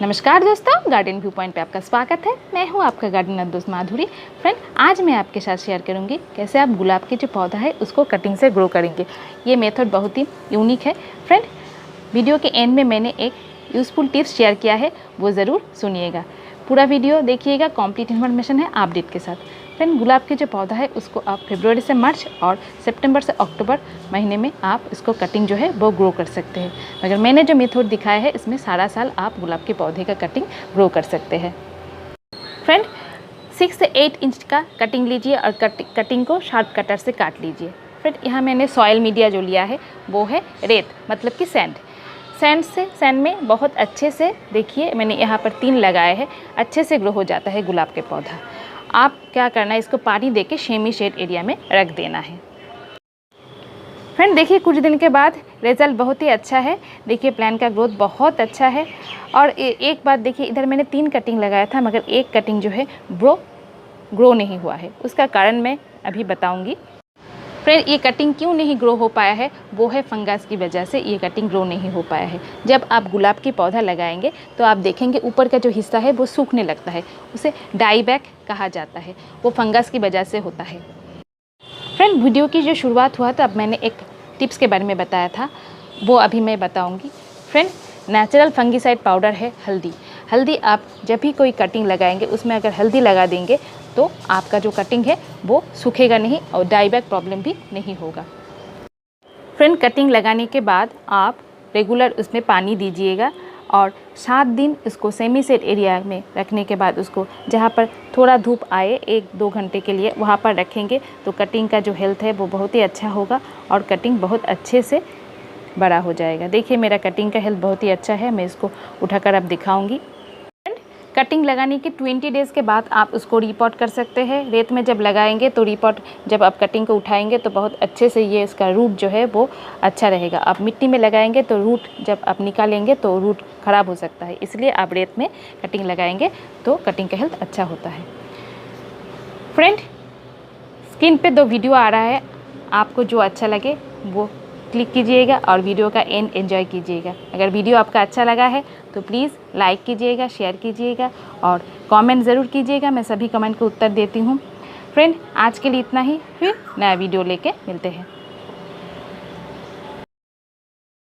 नमस्कार दोस्तों, garden view point पे आपका स्वागत है। मैं हूँ आपका गार्डनर दोस्त माधुरी। फ्रेंड, आज मैं आपके साथ शेयर करूँगी कैसे आप गुलाब के जो पौधा है उसको कटिंग से ग्रो करेंगे। ये मेथड बहुत ही यूनिक है। फ्रेंड, वीडियो के एंड में मैंने एक यूज़फुल टिप्स शेयर किया है, वो ज़रूर सुनिएगा। पूरा वीडियो देखिएगा, कंप्लीट इन्फॉर्मेशन है अपडेट के साथ। फ्रेंड, गुलाब के जो पौधा है उसको आप फरवरी से मार्च और सितंबर से अक्टूबर महीने में आप इसको कटिंग जो है वो ग्रो कर सकते हैं। मगर मैंने जो मेथड दिखाया है इसमें सारा साल आप गुलाब के पौधे का कटिंग ग्रो कर सकते हैं। फ्रेंड, 6 से 8 इंच का कटिंग लीजिए और कटिंग को शार्प कटर से काट लीजिए। फ्रेंड, यहाँ मैंने सॉइल मीडिया जो लिया है वो है रेत, मतलब कि सैंड में बहुत अच्छे से, देखिए मैंने यहाँ पर 3 लगाए हैं, अच्छे से ग्रो हो जाता है गुलाब के पौधा। आप क्या करना है, इसको पानी देके सेमी शेड एरिया में रख देना है। फ्रेंड, देखिए कुछ दिन के बाद रिजल्ट बहुत ही अच्छा है। देखिए प्लांट का ग्रोथ बहुत अच्छा है। और एक बात देखिए, इधर मैंने 3 कटिंग लगाया था मगर एक कटिंग जो है वो ग्रो नहीं हुआ है। उसका कारण मैं अभी बताऊंगी। फ्रेंड, ये कटिंग क्यों नहीं ग्रो हो पाया है, वो है फंगस की वजह से ये कटिंग ग्रो नहीं हो पाया है। जब आप गुलाब की पौधा लगाएंगे तो आप देखेंगे ऊपर का जो हिस्सा है वो सूखने लगता है, उसे डाईबैक कहा जाता है। वो फंगस की वजह से होता है। फ्रेंड, वीडियो की जो शुरुआत हुआ था, अब मैंने एक टिप्स के बारे में बताया था, वो अभी मैं बताऊँगी। फ्रेंड, नेचुरल फंगीसाइड पाउडर है हल्दी आप जब भी कोई कटिंग लगाएंगे उसमें अगर हल्दी लगा देंगे तो आपका जो कटिंग है वो सूखेगा नहीं और डाईबैक प्रॉब्लम भी नहीं होगा। फ्रेंड, कटिंग लगाने के बाद आप रेगुलर उसमें पानी दीजिएगा और 7 दिन उसको सेमी सेट एरिया में रखने के बाद उसको जहाँ पर थोड़ा धूप आए 1-2 घंटे के लिए वहाँ पर रखेंगे तो कटिंग का जो हेल्थ है वो बहुत ही अच्छा होगा और कटिंग बहुत अच्छे से बड़ा हो जाएगा। देखिए मेरा कटिंग का हेल्थ बहुत ही अच्छा है, मैं इसको उठाकर अब दिखाऊंगी। कटिंग लगाने के 20 डेज़ के बाद आप उसको रीपॉट कर सकते हैं। रेत में जब लगाएंगे तो रीपॉट जब आप कटिंग को उठाएंगे तो बहुत अच्छे से ये इसका रूट जो है वो अच्छा रहेगा। आप मिट्टी में लगाएंगे तो रूट जब आप निकालेंगे तो रूट ख़राब हो सकता है, इसलिए आप रेत में कटिंग लगाएंगे तो कटिंग का हेल्थ अच्छा होता है। फ्रेंड, स्क्रीन पे 2 वीडियो आ रहा है, आपको जो अच्छा लगे वो क्लिक कीजिएगा और वीडियो का एंड एंजॉय कीजिएगा। अगर वीडियो आपका अच्छा लगा है तो प्लीज़ लाइक कीजिएगा, शेयर कीजिएगा और कमेंट ज़रूर कीजिएगा। मैं सभी कमेंट को उत्तर देती हूँ। फ्रेंड, आज के लिए इतना ही, फिर नया वीडियो लेके मिलते हैं।